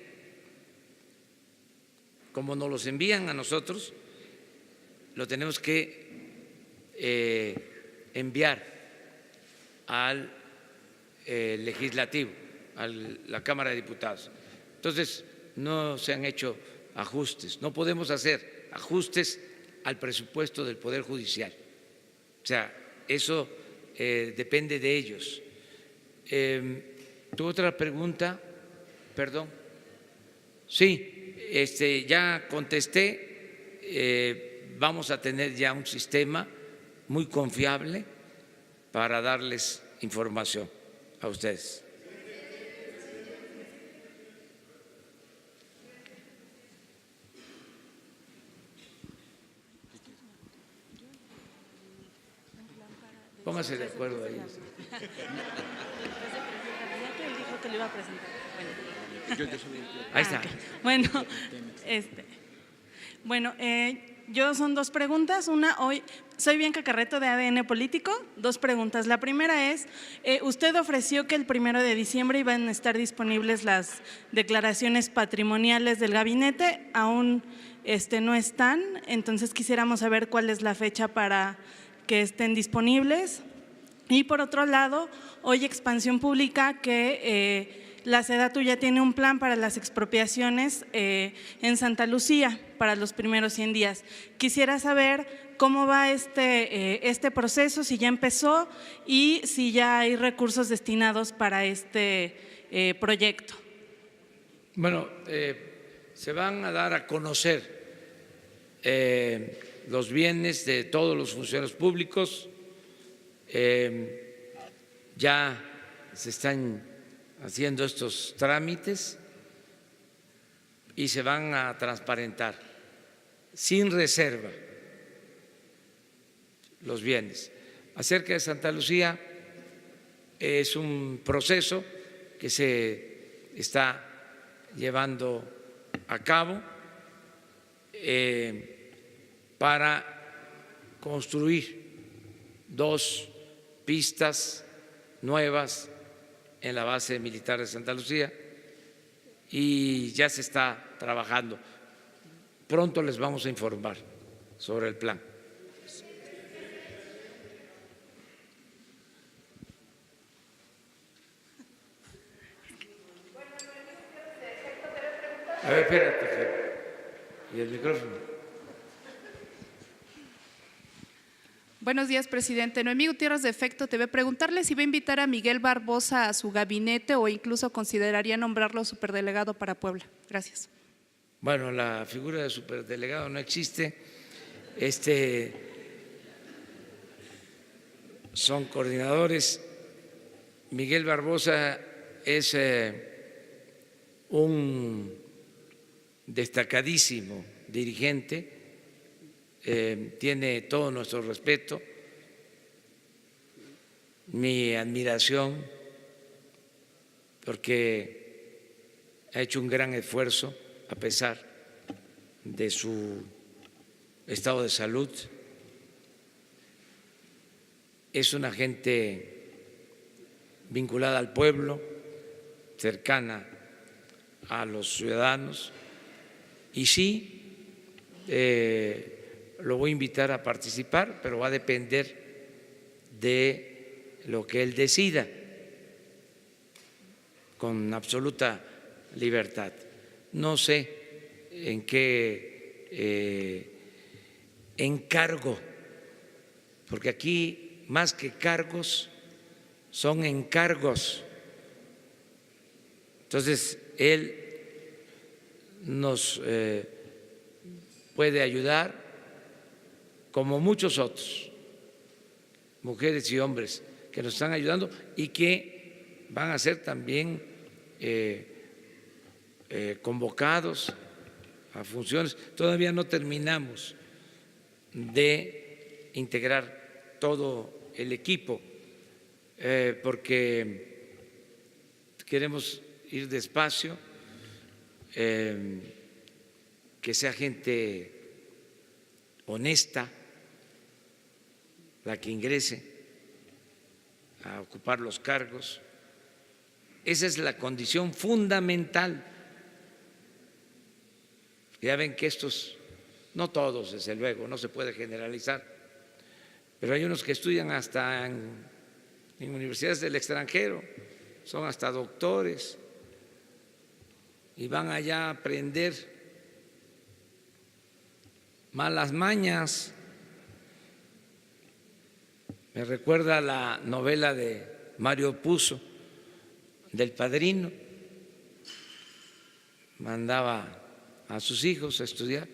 como nos los envían a nosotros, lo tenemos que enviar al legislativo, a la Cámara de Diputados. Entonces, no se han hecho ajustes, no podemos hacer ajustes al presupuesto del Poder Judicial. O sea, eso depende de ellos. ¿Tu otra pregunta? Perdón. Sí, ya contesté. Vamos a tener ya un sistema muy confiable para darles información a ustedes. Póngase de acuerdo ahí. Ahí está. Bueno, yo son dos preguntas. Una, hoy soy Bianca Carreto de ADN Político. Dos preguntas. La primera es, usted ofreció que el 1 de diciembre iban a estar disponibles las declaraciones patrimoniales del gabinete. Aún no están, entonces quisiéramos saber cuál es la fecha para que estén disponibles. Y por otro lado, hoy Expansión publica que la SEDATU ya tiene un plan para las expropiaciones en Santa Lucía para los primeros 100 días. Quisiera saber cómo va este proceso, si ya empezó y si ya hay recursos destinados para este proyecto. Bueno, se van a dar a conocer los bienes de todos los funcionarios públicos. Ya se están haciendo estos trámites y se van a transparentar sin reserva los bienes. Acerca de Santa Lucía, es un proceso que se está llevando a cabo para construir 2 pistas nuevas en la base militar de Santa Lucía y ya se está trabajando. Pronto les vamos a informar sobre el plan. A ver, espérate. ¿Y el micrófono? Buenos días, presidente. Noemí Gutiérrez de Efecto TV. Preguntarle si va a invitar a Miguel Barbosa a su gabinete o incluso consideraría nombrarlo superdelegado para Puebla. Gracias. Bueno, la figura de superdelegado no existe. Son coordinadores. Miguel Barbosa es un destacadísimo dirigente. Tiene todo nuestro respeto, mi admiración, porque ha hecho un gran esfuerzo a pesar de su estado de salud. Es una gente vinculada al pueblo, cercana a los ciudadanos, y sí, lo voy a invitar a participar, pero va a depender de lo que él decida, con absoluta libertad. No sé en qué encargo, porque aquí más que cargos son encargos. Entonces, él nos puede ayudar, como muchos otros, mujeres y hombres que nos están ayudando y que van a ser también convocados a funciones. Todavía no terminamos de integrar todo el equipo, porque queremos ir despacio, que sea gente honesta la que ingrese a ocupar los cargos. Esa es la condición fundamental. Ya ven que estos, no todos desde luego, no se puede generalizar, pero hay unos que estudian hasta en universidades del extranjero, son hasta doctores y van allá a aprender malas mañas. Me recuerda la novela de Mario Puzo, del Padrino. Mandaba a sus hijos a estudiar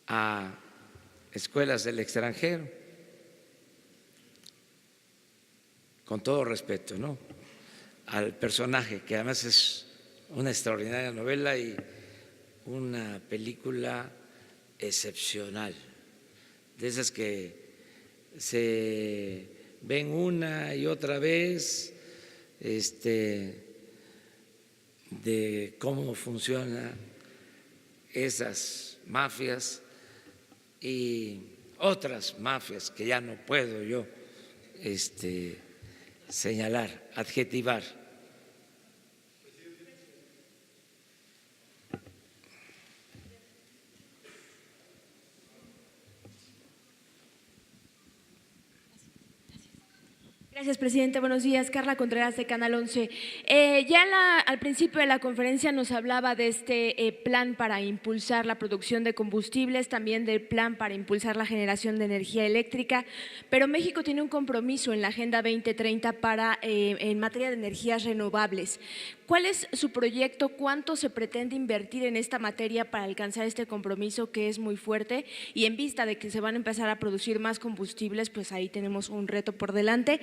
a escuelas del extranjero, con todo respeto, ¿no?, al personaje, que además es una extraordinaria novela y una película excepcional, de esas que se ven una y otra vez, de cómo funcionan esas mafias y otras mafias que ya no puedo yo señalar, adjetivar. Gracias, presidente. Buenos días. Carla Contreras, de Canal 11. Al principio de la conferencia nos hablaba de este plan para impulsar la producción de combustibles, también del plan para impulsar la generación de energía eléctrica, pero México tiene un compromiso en la Agenda 2030 en materia de energías renovables. ¿Cuál es su proyecto? ¿Cuánto se pretende invertir en esta materia para alcanzar este compromiso, que es muy fuerte? Y en vista de que se van a empezar a producir más combustibles, pues ahí tenemos un reto por delante.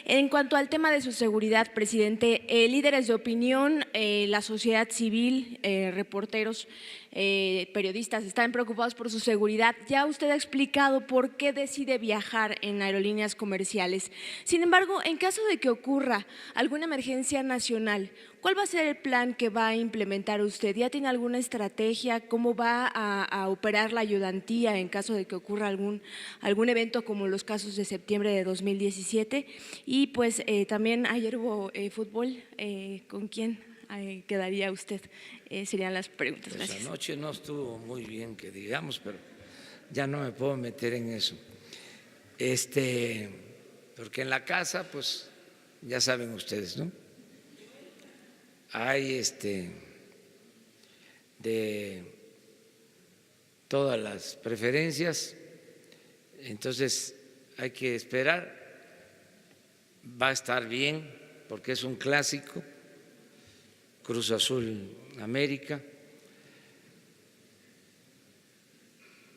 En cuanto al tema de su seguridad, presidente, líderes de opinión, la sociedad civil, reporteros, periodistas están preocupados por su seguridad. Ya usted ha explicado por qué decide viajar en aerolíneas comerciales. Sin embargo, en caso de que ocurra alguna emergencia nacional, ¿cuál va a ser el plan que va a implementar usted? ¿Ya tiene alguna estrategia? ¿Cómo va a operar la ayudantía en caso de que ocurra algún evento como los casos de septiembre de 2017? Y pues también ayer hubo fútbol. ¿Con quién quedaría usted? Serían las preguntas. Pues gracias. Anoche no estuvo muy bien, que digamos, pero ya no me puedo meter en eso. Porque en la casa, pues ya saben ustedes, ¿no?, hay de todas las preferencias, entonces hay que esperar. Va a estar bien porque es un clásico, Cruz Azul América,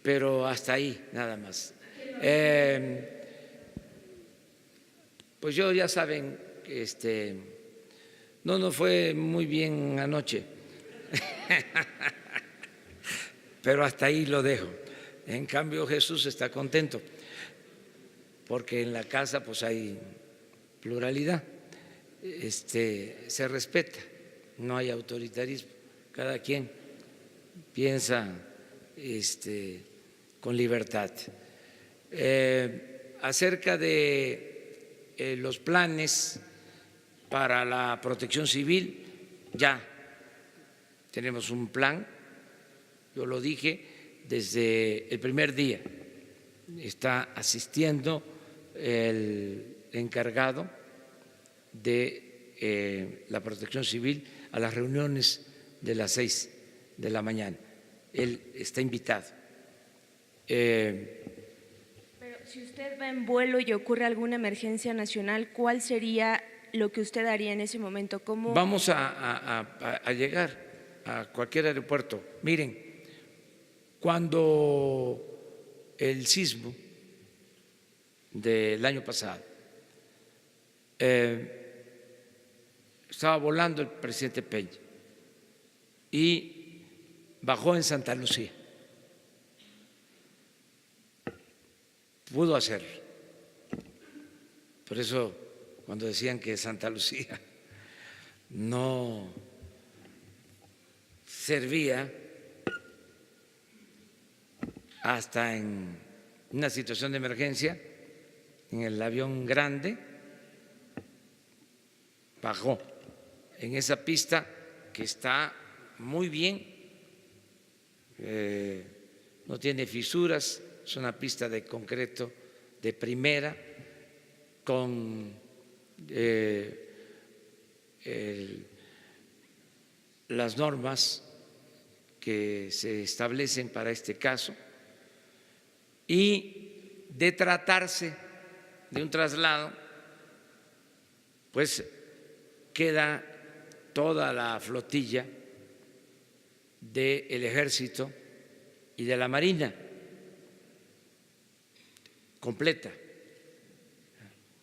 pero hasta ahí nada más. Pues yo, ya saben, no nos fue muy bien anoche, pero hasta ahí lo dejo. En cambio, Jesús está contento porque en la casa pues hay pluralidad, se respeta, no hay autoritarismo, cada quien piensa con libertad. Acerca de los planes para la protección civil, ya tenemos un plan, yo lo dije desde el primer día, está asistiendo el encargado de la protección civil a las reuniones de las 6 de la mañana, él está invitado. Pero si usted va en vuelo y ocurre alguna emergencia nacional, ¿cuál sería lo que usted haría en ese momento? ¿Cómo? Vamos a llegar a cualquier aeropuerto. Miren, cuando el sismo del año pasado, estaba volando el presidente Peña y bajó en Santa Lucía pudo hacerlo. Por eso, cuando decían que Santa Lucía no servía hasta en una situación de emergencia, en el avión grande, bajó en esa pista que está muy bien, no tiene fisuras, es una pista de concreto de primera, con las normas que se establecen para este caso, y de tratarse de un traslado, pues queda toda la flotilla del Ejército y de la Marina completa,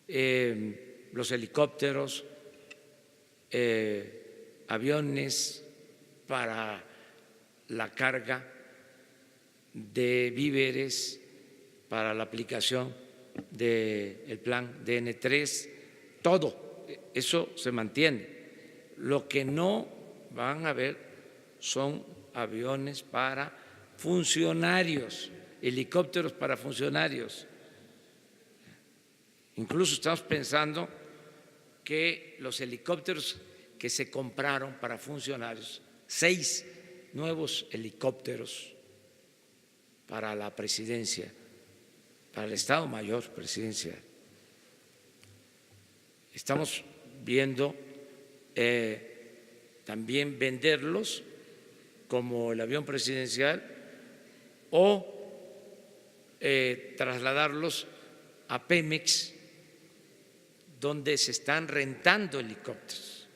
los helicópteros, aviones para la carga de víveres, para la aplicación del plan DN3, todo eso se mantiene. Lo que no van a ver son aviones para funcionarios, helicópteros para funcionarios. Incluso estamos pensando que los helicópteros que se compraron para funcionarios, 6 nuevos helicópteros para la presidencia, para el Estado Mayor Presidencial. Estamos viendo también venderlos como el avión presidencial o trasladarlos a Pemex, donde se están rentando helicópteros,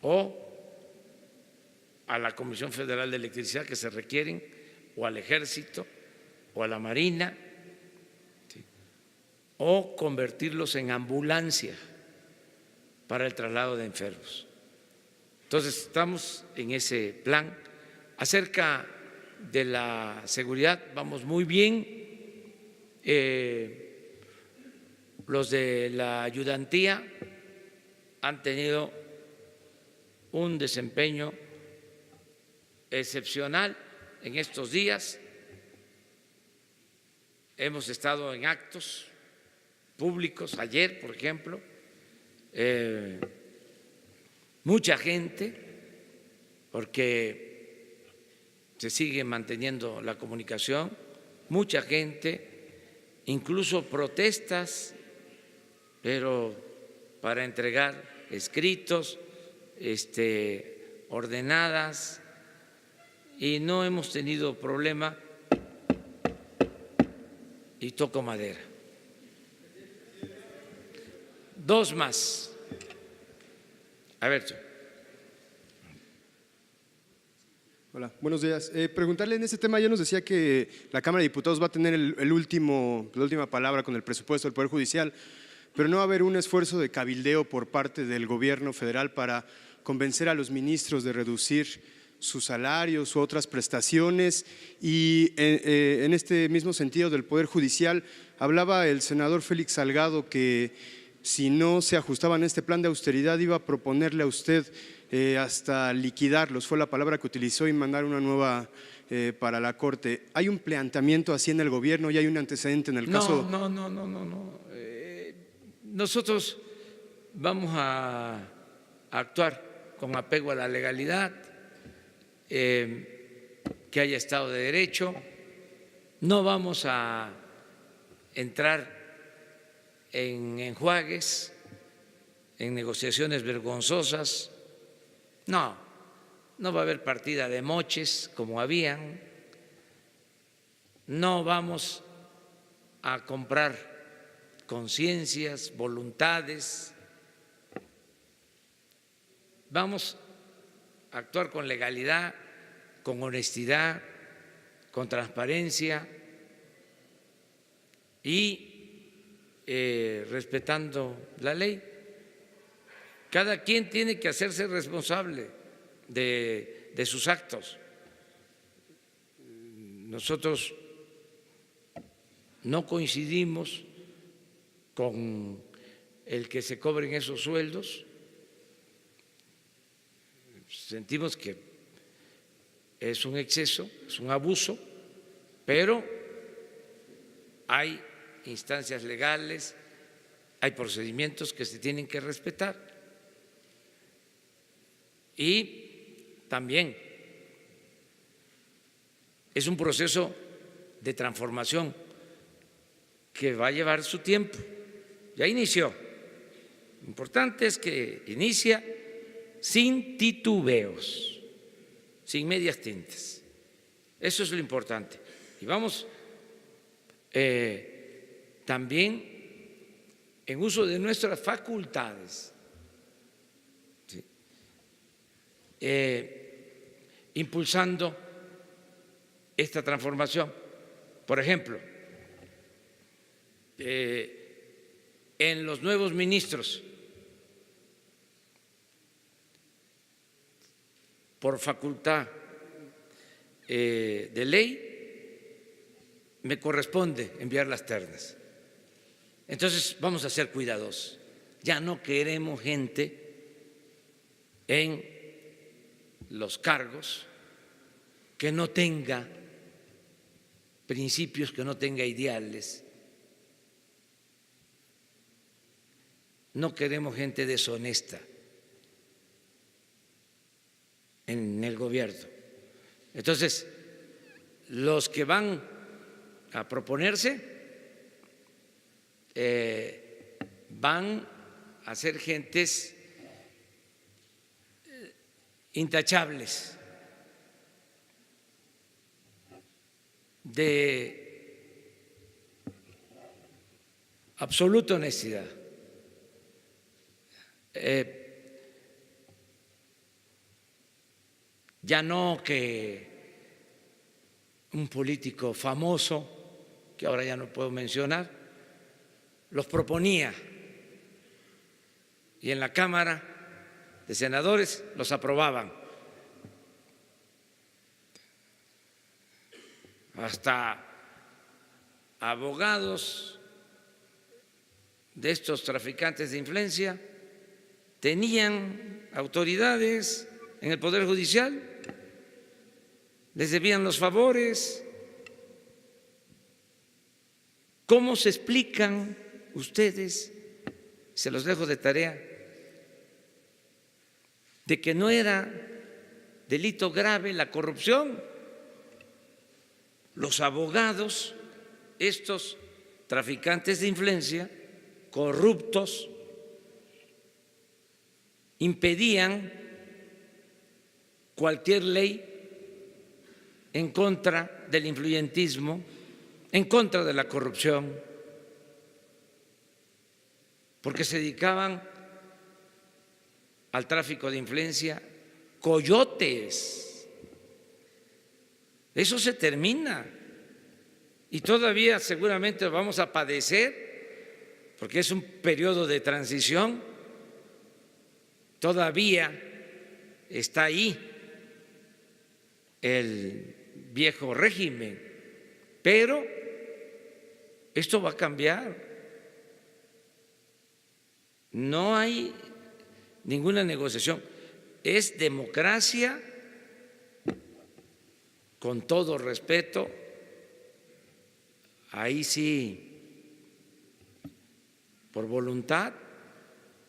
o a la Comisión Federal de Electricidad que se requieren, o al Ejército, o a la Marina, ¿sí?, o convertirlos en ambulancia para el traslado de enfermos. Entonces, estamos en ese plan. Acerca de la seguridad, vamos muy bien. Los de la ayudantía han tenido un desempeño excepcional en estos días. Hemos estado en actos públicos, ayer, por ejemplo, mucha gente, porque se sigue manteniendo la comunicación, mucha gente, incluso protestas, pero para entregar escritos, ordenadas, y no hemos tenido problema, y toco madera. 2 más. A ver. Hola, buenos días. Preguntarle en este tema, ya nos decía que la Cámara de Diputados va a tener la última palabra con el presupuesto del Poder Judicial, pero no va a haber un esfuerzo de cabildeo por parte del gobierno federal para convencer a los ministros de reducir sus salarios u otras prestaciones. Y en este mismo sentido del Poder Judicial, hablaba el senador Félix Salgado que si no se ajustaban a este plan de austeridad iba a proponerle a usted hasta liquidarlos, fue la palabra que utilizó, y mandar una nueva para la Corte. ¿Hay un planteamiento así en el gobierno y hay un antecedente en el caso? No. Nosotros vamos a actuar con apego a la legalidad, que haya Estado de Derecho. No vamos a entrar en enjuagues, en negociaciones vergonzosas. No va a haber partida de moches como habían. No vamos a comprar conciencias, voluntades. Vamos a actuar con legalidad, con honestidad, con transparencia y respetando la ley. Cada quien tiene que hacerse responsable de sus actos. Nosotros no coincidimos con el que se cobren esos sueldos. Sentimos que es un exceso, es un abuso, pero hay instancias legales, hay procedimientos que se tienen que respetar. Y también es un proceso de transformación que va a llevar su tiempo. Ya inició. Lo importante es que inicia sin titubeos, sin medias tintas. Eso es lo importante. Y vamos también en uso de nuestras facultades, ¿sí? Impulsando esta transformación. Por ejemplo, en los nuevos ministros, por facultad de ley, me corresponde enviar las ternas. Entonces vamos a ser cuidadosos. Ya no queremos gente en los cargos que no tenga principios, que no tenga ideales. No queremos gente deshonesta en el gobierno. Entonces, los que van a proponerse van a ser gentes intachables, de absoluta honestidad. Ya no que un político famoso, que ahora ya no puedo mencionar, los proponía y en la Cámara de Senadores los aprobaban. Hasta abogados de estos traficantes de influencia tenían autoridades en el Poder Judicial, les debían los favores. ¿Cómo se explican ustedes, se los dejo de tarea, de que no era delito grave la corrupción? Los abogados, estos traficantes de influencia, corruptos, impedían cualquier ley en contra del influyentismo, en contra de la corrupción, porque se dedicaban al tráfico de influencia, coyotes. Eso se termina y todavía seguramente lo vamos a padecer porque es un periodo de transición, todavía está ahí el viejo régimen, pero esto va a cambiar. No hay ninguna negociación, es democracia, con todo respeto, ahí sí, por voluntad,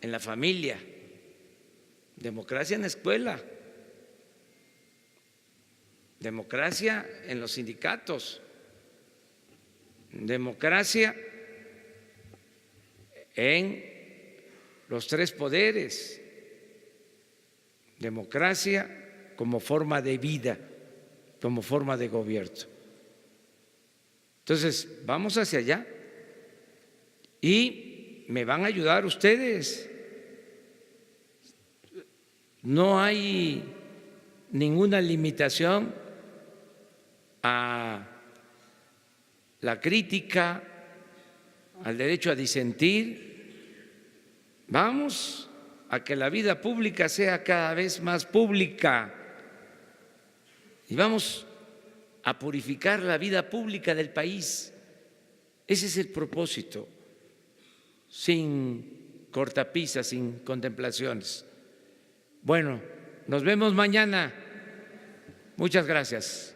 en la familia, democracia en la escuela, democracia en los sindicatos, democracia en los tres poderes, democracia como forma de vida, como forma de gobierno. Entonces, vamos hacia allá y me van a ayudar ustedes. No hay ninguna limitación a la crítica, al derecho a disentir. Vamos a que la vida pública sea cada vez más pública y vamos a purificar la vida pública del país. Ese es el propósito, sin cortapisas, sin contemplaciones. Bueno, nos vemos mañana. Muchas gracias.